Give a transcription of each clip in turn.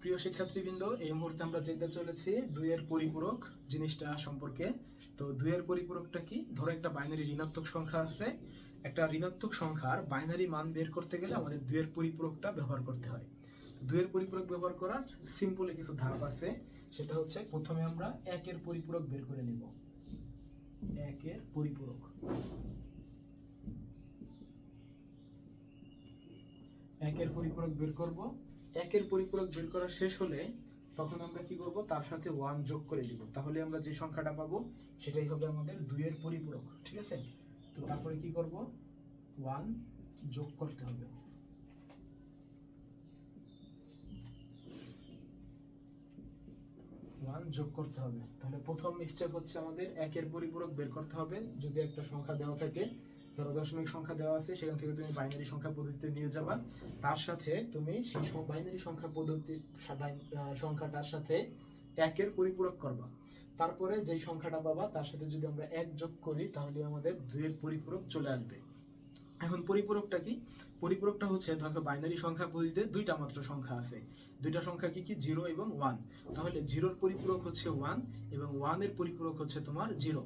প্রিয় শিক্ষার্থীবৃন্দ, এই মুহূর্তে আমরা যেতে চলেছি দুইয়ের পরিপূরক জিনিসটা সম্পর্কে। তো দুইয়ের পরিপূরকটা কি? ধরো একটা বাইনারি ঋণাত্মক সংখ্যা আছে, একটা ঋণাত্মক সংখ্যার বাইনারি মান বের করতে গেলে আমাদের দুইয়ের পরিপূরকটা ব্যবহার করতে হয়। দুইয়ের পরিপূরক ব্যবহার করার সিম্পল কিছু ধাপ আছে। সেটা হচ্ছে, প্রথমে আমরা একের পরিপূরক বের করে নিব। একের পরিপূরক, একের পরিপূরক বের করব। একের পরিপূরক বের করা শেষ হলে তখন আমরা কি করব, তার সাথে 1 যোগ করে দিব। তাহলে আমরা যে সংখ্যাটা পাবো সেটাই হবে আমাদের দুইয়ের পরিপূরক। ঠিক আছে? তো তারপরে কি করব, 1 যোগ করতে হবে। যোগ করতে হবে। তাহলে প্রথম স্টেপ হচ্ছে আমাদের একের পরিপূরক বের করতে হবে। যদি একটা সংখ্যা দেওয়া থাকে, ধরো দশমিক সংখ্যা দেওয়া আছে, সেখান থেকে তুমি বাইনারি সংখ্যা পদ্ধতিতে নিয়ে যাবা। তার সাথে তুমি সেই বাইনারি সংখ্যা পদ্ধতি সংখ্যাটার সাথে একের পরিপূরক করবা। তারপরে যেই সংখ্যাটা পাবা তার সাথে যদি আমরা 1 যোগ করি তাহলে আমাদের 2 এর পরিপূরক চলে আসবে। এখন পরিপূরকটা কি? পরিপূরকটা হচ্ছে, ধরো বাইনারি সংখ্যা পদ্ধতিতে দুইটা মাত্র সংখ্যা আছে। দুইটা সংখ্যা কি কি? 0 এবং 1। তাহলে 0 এর পরিপূরক হচ্ছে 1 এবং 1 এর পরিপূরক হচ্ছে তোমার 0।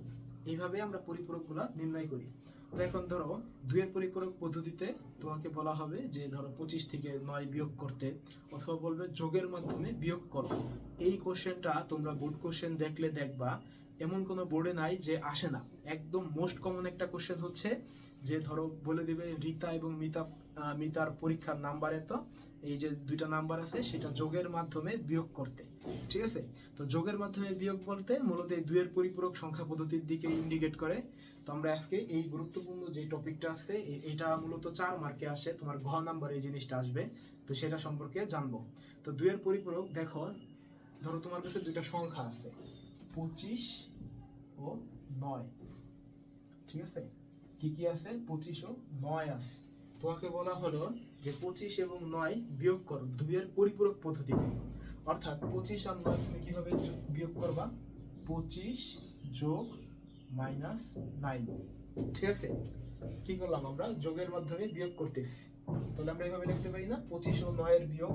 এইভাবে আমরা পরিপূরকগুলো নির্ণয় করি। তো এখন ধরো 2 এর পরিপূরক পদ্ধতিতে তোমাকে বলা হবে যে ধরো 25 থেকে 9 বিয়োগ করতে, অথবা বলবে যোগের মাধ্যমে বিয়োগ করো। এই কোশ্চেনটা তোমরা বোর্ড কোশ্চেন দেখলে দেখবা এমন কোনো বোর্ডে নাই যে আসে না। একদম মোস্ট কমন একটা কোশ্চেন হচ্ছে যে ধরো বলে দিবে রিতা এবং মিতার পরীক্ষার নাম্বার এত, এই যে দুইটা নাম্বার আছে সেটা যোগের মাধ্যমে বিয়োগ করতে। ঠিক আছে? তো যোগের মাধ্যমে বিয়োগ বলতে মূলত এই 2 এর পরিপূরক সংখ্যা পদ্ধতির দিকে ইন্ডিকেট করে। তো আমরা আজকে এই গুরুত্বপূর্ণ যে টপিকটা আছে, এটা মূলত 4 মার্কে আসে, তোমার ঘ নাম্বার এই জিনিসটা আসবে, তো সেটা সম্পর্কে জানবো। তো 2 এর পরিপূরক দেখো, ধরো তোমার কাছে দুইটা সংখ্যা আছে 25 ও 9। ঠিক আছে? কি কি আছে? 25 ও 9 আছে। তোমাকে বলা হলো যে 25 এবং 9 বিয়োগ করো 2 এর পরিপূরক পদ্ধতিতে। অর্থাৎ 25 আর 9 তুমি কিভাবে বিয়োগ করবা? 25 যোগ -9। ঠিক আছে? কি করলাম আমরা? যোগের মাধ্যমে বিয়োগ করতেছি। তাহলে আমরা এইভাবে লিখতে পারি না, 25 ও 9 এর বিয়োগ।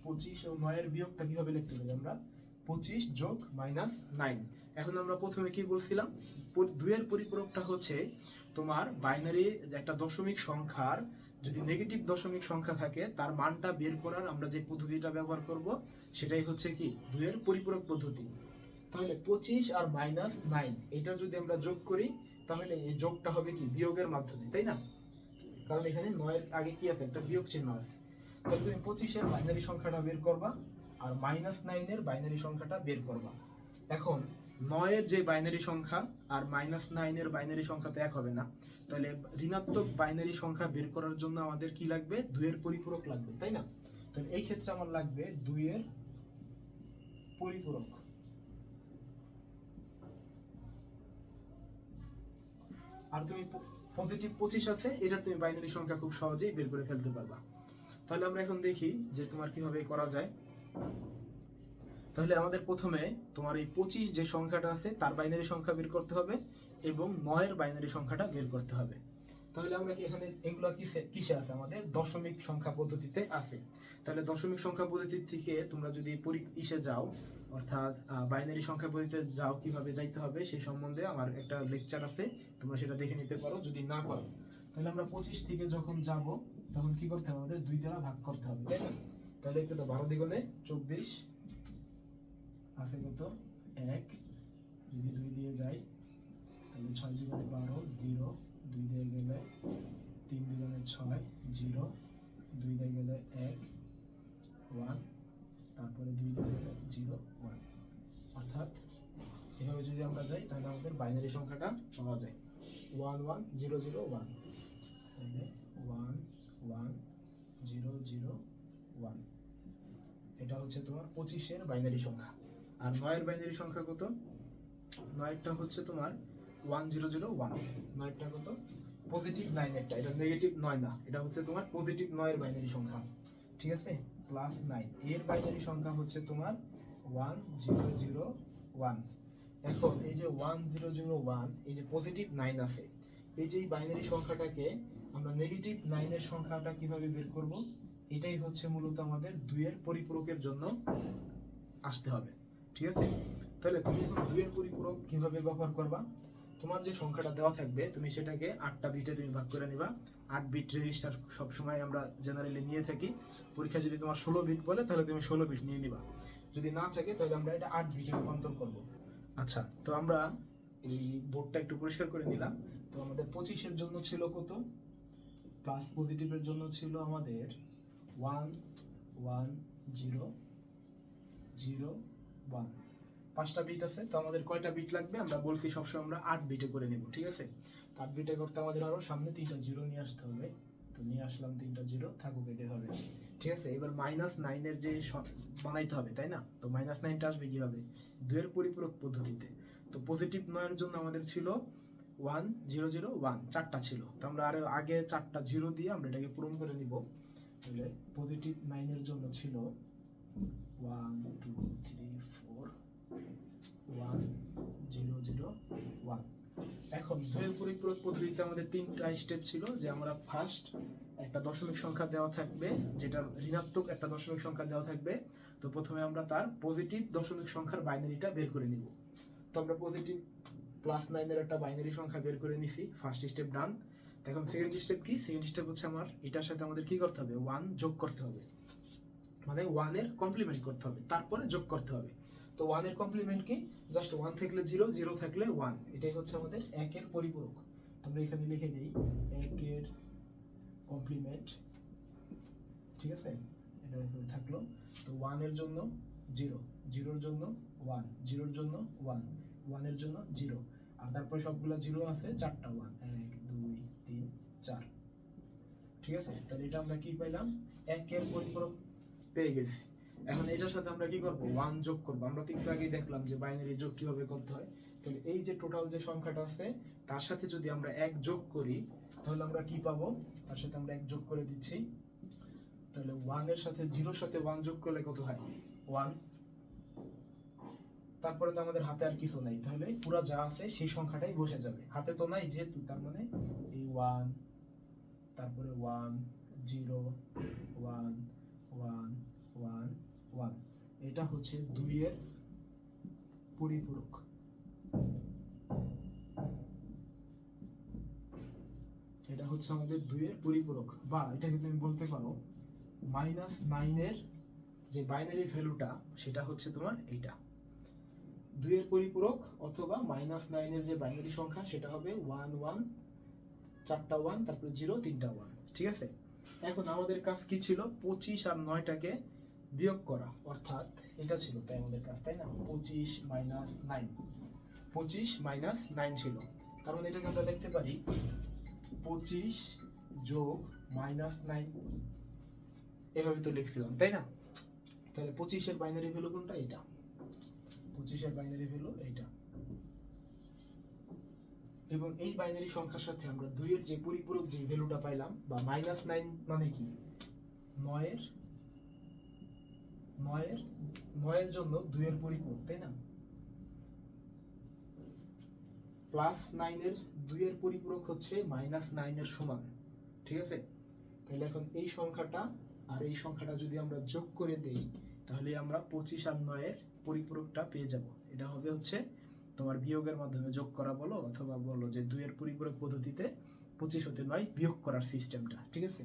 25 ও 9 এর বিয়োগটা কিভাবে লিখতে পারি আমরা? 25 যোগ -9। এখন আমরা প্রথমে কি বলছিলাম, 2 এর পরিপূরকটা হচ্ছে তোমার বাইনারি একটা দশমিক সংখ্যার যদি নেগেটিভ দশমিক সংখ্যা থাকে তার মানটা বের করার আমরা যে পদ্ধতিটা ব্যবহার করব সেটাই হচ্ছে কি 2 এর পরিপূরক পদ্ধতি। তাহলে 25 আর -9 এটা যদি আমরা যোগ করি তাহলে এই যোগটা হবে কি বিয়োগের মাধ্যমে, তাই না? কারণ এখানে 9 এর আগে কি আছে? একটা বিয়োগ চিহ্ন আছে। তাহলে তুমি 25 এর বাইনারি সংখ্যাটা বের করবা আর -9 এর বাইনারি সংখ্যাটা বের করবা। এখন 9 এর যে বাইনারি সংখ্যা আর -9 এর বাইনারি সংখ্যা তো এক হবে না। তাহলে ঋণাত্মক বাইনারি সংখ্যা বের করার জন্য আমাদের কি লাগবে? 2 এর পরিপূরক লাগবে, তাই না? তাহলে এই ক্ষেত্রে আমার লাগবে 2 এর পরিপূরক। আর তুমি পজিটিভ 25 আছে, এটা তুমি বাইনারি সংখ্যা খুব সহজেই বের করে ফেলতে পারবা। তাহলে আমরা এখন দেখি যে তোমার কিভাবে করা যায়। তাহলে আমাদের প্রথমে তোমার এই 25 যে সংখ্যাটা আছে তার বাইনারি সংখ্যা বের করতে হবে এবং 9 এর বাইনারি সংখ্যাটা বের করতে হবে। তাহলে আমরা কি এখানে এগুলো কিসে আছে? আমাদের দশমিক সংখ্যা পদ্ধতিতে আছে। তাহলে দশমিক সংখ্যা পদ্ধতি থেকে তোমরা যদি ইসে যাও, অর্থাৎ বাইনারি সংখ্যা পদ্ধতিতে যাও, কিভাবে যাইতে হবে সেই সম্বন্ধে আমার একটা লেকচার আছে, তোমরা সেটা দেখে নিতে পারো যদি না পারো। তাহলে আমরা 25 থেকে যখন যাব তখন কি করতে হবে? আমাদের 2 দ্বারা ভাগ করতে হবে, তাই না? তাহলে কত? 12 দ্বিগুণে 24 আছে কত? 1। যদি 2 দিয়ে যাই তাহলে 6 দ্বিগুণে 12, 0। 2 দিয়ে গেলে 3 দ্বিগুণে 6, 0। 2 দিয়ে গেলে 1, 1। তারপরে 2 দিয়ে গেলে 0, 1। অর্থাৎ এভাবে যদি আমরা যাই তাহলে আমাদের বাইনারি সংখ্যাটা পাওয়া যায় 1 1 0 0 1। তাহলে 1 1 0 0 1। এটা হচ্ছে তোমার 25 এর বাইনারি সংখ্যা। আর 9 এর বাইনারি সংখ্যা কত? 9 এরটা হচ্ছে তোমার 1 0 0 1। 9 এরটা কত? পজিটিভ 9 এরটা, এটা নেগেটিভ 9 না, এটা হচ্ছে তোমার পজিটিভ 9 এর বাইনারি সংখ্যা। ঠিক আছে? +9 এর বাইনারি সংখ্যা হচ্ছে তোমার 1 0 0 1। এখন এই যে 1 0 0 1, এই যে পজিটিভ 9 আছে, এই যে এই বাইনারি সংখ্যাটাকে আমরা নেগেটিভ 9 এর সংখ্যাটা কিভাবে বের করব, এটাই হচ্ছে মূলত আমাদের 2 এর পরিপূরকের জন্য আসতে হবে। ঠিক আছে, তাহলে তুমি এখন 2 এর পরিপূরক কিভাবে ব্যবহার করবা, তোমার যে সংখ্যাটা দেওয়া থাকবে তুমি সেটাকে 8টা বিটে তুমি ভাগ করে নিবা। 8 বিট রেজিস্টার সব সময় আমরা জেনারেলি নিয়ে থাকি। পরীক্ষা যদি তোমার 16 বিট বলে তাহলে তুমি 16 বিট নিয়ে নিবা, যদি না থাকে তাহলে আমরা এটা 8 বিটে রূপান্তর করব। আচ্ছা, তো আমরা এই বোর্ডটা একটু পরিষ্কার করে নিলাম। তো আমাদের 25 এর জন্য ছিল কত, প্লাস পজিটিভের জন্য ছিল আমাদের 1 1 0 0 1। 5টা বিট আছে, তো আমাদের কয়টা বিট লাগবে, আমরা বলছি সবসময় আমরা 8 বিটে করে নেব। ঠিক আছে, 8 বিটে করতে আমাদের আরো সামনে 3টা জিরো নিয়ে আসতে হবে। তো নিয়ে আসলাম 3টা জিরো, থাকুক এটা হবে। ঠিক আছে, এবার -9 এর যে বানাইতে হবে তাই না, তো -9টা আসবে কিভাবে, 2 এর পরিপূরক পদ্ধতিতে। তো পজিটিভ 9 এর জন্য আমাদের ছিল 1 0 0 1, 4টা ছিল, তো আমরা আরো আগে 4টা জিরো দিয়ে আমরা এটাকে পূরণ করে নিব। তাহলে পজিটিভ 9 এর জন্য ছিল 1 2 3 4 1 0 0 1। এখন 2 এর পরিপূরক পদ্ধতিতে আমাদের 3টা স্টেপ ছিল, যে আমরা ফার্স্ট একটা দশমিক সংখ্যা দেওয়া থাকবে, যেটা ঋণাত্মক একটা দশমিক সংখ্যা দেওয়া থাকবে। তো প্রথমে আমরা তার পজিটিভ দশমিক সংখ্যার বাইনারিটা বের করে নিব। তো আমরা পজিটিভ +9 এর একটা বাইনারি সংখ্যা বের করে নিছি, ফার্স্ট স্টেপ ডান। এখন সেকেন্ড স্টেপ কি, সেকেন্ড স্টেপ হচ্ছে আমার এটার সাথে আমাদের কি করতে হবে, 1 যোগ করতে হবে, মানে 1 এর কমপ্লিমেন্ট করতে হবে, তারপরে যোগ করতে হবে। তো 1 এর কমপ্লিমেন্ট কি, জাস্ট 1 থাকলে 0, 0 থাকলে 1, এটাই হচ্ছে আমাদের 1 এর পরিপূরক। আমরা এখানে লিখে দেই 1 এর কমপ্লিমেন্ট। ঠিক আছে, এটা এখানে থাকলো। তো 1 এর জন্য 0, 0 এর জন্য 1, 0 এর জন্য 1, 1 এর জন্য 0, আর তারপরে সবগুলো 0 আছে, 4টা 1, 1 2 3 4। ঠিক আছে, তাহলে এটা আমরা কি পাইলাম, 1 এর পরিপূরক পেয়ে গেছি। এখন এটার সাথে আমরা কি করব, 1 যোগ করব। আমরা তো একটু আগেই দেখলাম যে বাইনারি যোগ কিভাবে করতে হয়। তাহলে এই যে টোটাল যে সংখ্যাটা আছে তার সাথে যদি আমরা 1 যোগ করি তাহলে আমরা কি পাবো, তার সাথে আমরা 1 যোগ করে দিচ্ছি। তাহলে 1 এর সাথে 0 এর সাথে 1 যোগ করলে কত হয়, 1। তারপরে তো আমাদের হাতে আর কিছু নাই, তাহলে পুরো যা আছে সেই সংখ্যাটাই বসে যাবে। হাতে তো নাই যেহেতু, তার মানে এই 1, তারপরে 1 0 1 1 1 1, এটা হচ্ছে 2 এর পরিপূরক। এটা হচ্ছে আমাদের 2 এর পরিপূরক, বা এটাকে তুমি বলতে পারো -9 এর যে বাইনারি ভ্যালুটা সেটা হচ্ছে তোমার এইটা 2 এর পরিপূরক, অথবা -9 এর যে বাইনারি সংখ্যা সেটা হবে 1 1, 4টা 1, তারপরে 0 3টা 1। ঠিক আছে, এখন আমাদের কাজ কি ছিল, 25 আর 9টাকে বিয়োগ করা, অর্থাৎ এটা ছিল তাই আমাদের কাজ, তাই না, 25 - 9, 25 - 9 ছিল। কারণ এটাকে আমরা লিখতে পারি 25 যোগ -9, এভাবে তো লিখছিলাম তাই না। তাহলে 25 এর বাইনারি ভ্যালু কোনটা, এটা 25 এর বাইনারি ভ্যালু এইটা। এবং এই বাইনারি সংখ্যার সাথে আমরা 2 এর যে পরিপূরক যে ভ্যালুটা পাইলাম, বা -9 মানে কি, 9 এর জন্য 2 এর পরিপূরক তাই না, +9 এর 2 এর পরিপূরক হচ্ছে -9 এর সমান। ঠিক আছে, তাহলে এখন এই সংখ্যাটা আর এই সংখ্যাটা যদি আমরা যোগ করে দেই তাহলে আমরা 25 আর 9 এর পরিপূরকটা পেয়ে যাব। এটা হবে হচ্ছে তোমার বিয়োগের মাধ্যমে যোগ করা বলো, অথবা বলো যে 2 এর পরিপূরক পদ্ধতিতে 25 হতে 9 বিয়োগ করার সিস্টেমটা। ঠিক আছে,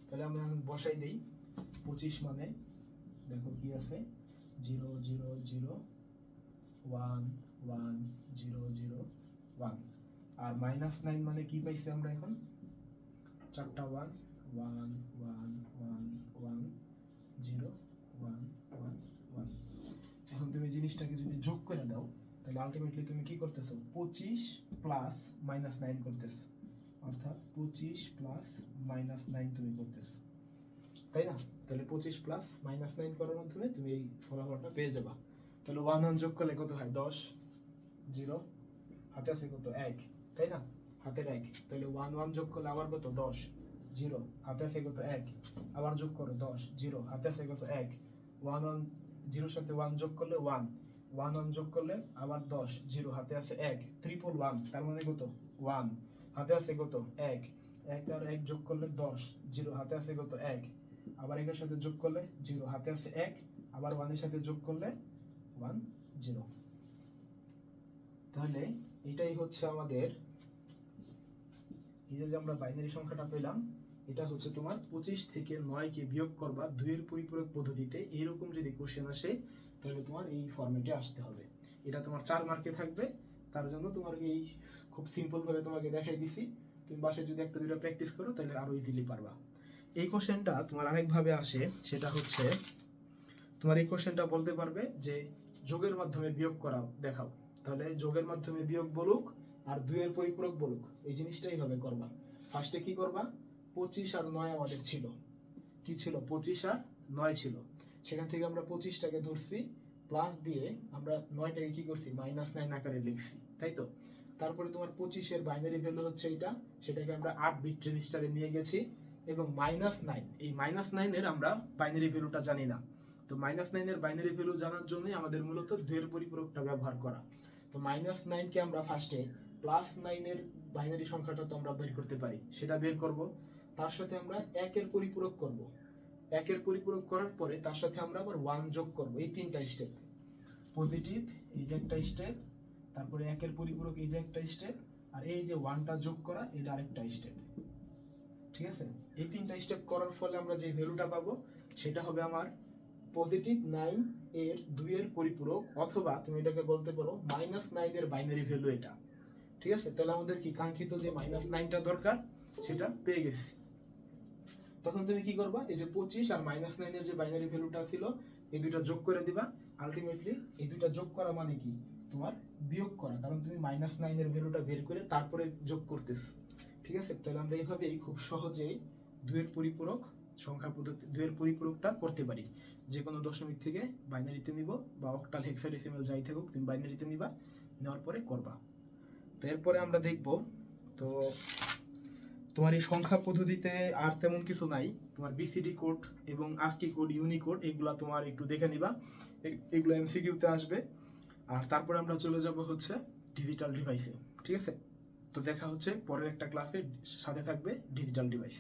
তাহলে আমরা এখন বসাই দেই। 25 মানে দেখো কি আছে, 0 0 0 1 1 0 0 1, আর -9 মানে কি পাইছি আমরা এখন, 4টা 1 1 1 1 1 0 1 1 1। এখন তুমি জিনিসটাকে যদি যোগ করে দাও তাহলে আলটিমেটলি তুমি কি করতেছো, 25 প্লাস -9 করতেছো, অর্থাৎ 25 প্লাস -9 তুমি করতেছো তাই না। তাহলে 25 প্লাস -9 করার মাধ্যমে তুমি এই ফলাফলটা পেয়ে যাবা। তাহলে 1 1 যোগ করলে কত হয়, 10, 0 হাতে আছে কত, 1 তাই না, হাতের 1। তাহলে 1 1 যোগ করলে আবার কত, 10, 0 হাতে আছে কত, 1, আবার যোগ করো 10, 0 হাতে আছে কত, 1, 1 1 0 এর সাথে 1 যোগ করলে 1, 1 1 যোগ করলে আবার 10, 0 হাতে আছে 1, 1 1 1, তার মানে কত, 1 হাতে আছে কত, 1, 1 আর 1 যোগ করলে 10, 0 হাতে আছে কত 1, আবার এর সাথে যোগ করলে 0 হাতে আছে 1, আবার 1 এর সাথে যোগ করলে 1 0। তাহলে এটাই হচ্ছে আমাদের এই যে আমরা বাইনারি সংখ্যাটা পেলাম, এটা হচ্ছে তোমার 25 থেকে 9 কে বিয়োগ করবা 2 এর পরিপূরক পদ্ধতিতে। এইরকম যদি কোশ্চেন আসে তাহলে তোমার এই ফরম্যাটে আসতে হবে। এটা তোমার 4 মার্কে থাকবে, তার জন্য তোমার এই খুব সিম্পল ভাবে তোমাকে দেখাই দিছি। তুমি বাসায় যদি একটা দুটো প্র্যাকটিস করো তাহলে আরো ইজিলি পারবা। এই কোশ্চেনটা তোমার আরেক ভাবে আসে, সেটা হচ্ছে তোমার এই কোশ্চেনটা বলতে পারবে যে যোগের মাধ্যমে বিয়োগ করা দেখাও। তাহলে যোগের মাধ্যমে বিয়োগ বলুক আর 2 এর পরিপূরক বলুক, এই জিনিসটা এইভাবে করবা। ফার্স্টে কি করবা, 25 আর 9 আমাদের ছিল, কি ছিল 25 আর 9 ছিল, সেখান থেকে আমরা 25টাকে ধরছি প্লাস দিয়ে আমরা 9টাকে কি করছি -9 আকারে লিখছি, তাই তো। তারপরে তোমার 25 এর বাইনারি ভ্যালু হচ্ছে এটা, সেটাকে আমরা 8 বিট রেজিস্টারে নিয়ে গেছি এবং -9, এই -9 এর আমরা বাইনারি ভ্যালুটা জানি না। তো -9 এর বাইনারি ভ্যালু জানার জন্যই আমাদের মূলত 2 এর পরিপূরকটা ব্যবহার করা। তো -9 কে আমরা ফার্স্টে +9 এর বাইনারি সংখ্যাটা তো আমরা বের করতে পারি, সেটা বের করব। তার সাথে আমরা 1 এর পরিপূরক করব, 1 এর পরিপূরক করার পরে তার সাথে আমরা আবার 1 যোগ করব। এই তিনটা স্টেপ, পজিটিভ এই যে একটা স্টেপ, তারপরে 1 এর পরিপূরক এই যে একটা স্টেপ, আর এই যে 1টা যোগ করা এটা আরেকটা স্টেপ। ঠিক আছে, এই তিনটা স্টেপ করার ফলে আমরা যে ভ্যালুটা পাবো সেটা হবে আমার +9 এর 2 এর পরিপূরক, অথবা তুমি এটাকে বলতে পারো -9 এর বাইনারি ভ্যালু এটা। ঠিক আছে, তাহলে আমাদের কি কাঙ্ক্ষিত যে -9টা দরকার সেটা পেয়ে গেছি। তখন তুমি কি করবা, এই যে 25 আর -9 এর যে বাইনারি ভ্যালুটা ছিল এই দুইটা যোগ করে দিবা। আলটিমেটলি এই দুইটা যোগ করা মানে কি তোমার বিয়োগ করা, কারণ তুমি -9 এর ভ্যালুটা বের করে তারপরে যোগ করতেছ। ঠিক আছে, তাহলে আমরা এইভাবেই খুব সহজেই 2 এর পরিপূরক সংখ্যা পদ্ধতি 2 এর পরিপূরকটা করতে পারি। যে কোনো দশমিক থেকে বাইনারিতে নিব বা অক্টাল হেক্সাডেসিমাল যাই থাকুক তুমি বাইনারিতে নিবা, নেওয়ার পরে করবা। তো এরপরে আমরা দেখব, তো তোমার এই সংখ্যা পদ্ধতিতে আর তেমন কিছু নাই। তোমার বিসিডি কোড এবং আস্কি কোড, ইউনিকোড এগুলা তোমার একটু দেখে নিবা, এগুলো এমসিকিউতে আসবে। আর তারপরে আমরা চলে যাব হচ্ছে ডিজিটাল ডিভাইসে। ঠিক আছে, তো দেখা হচ্ছে পরের একটা ক্লাসে, সাথে থাকবে ডিজিটাল ডিভাইস।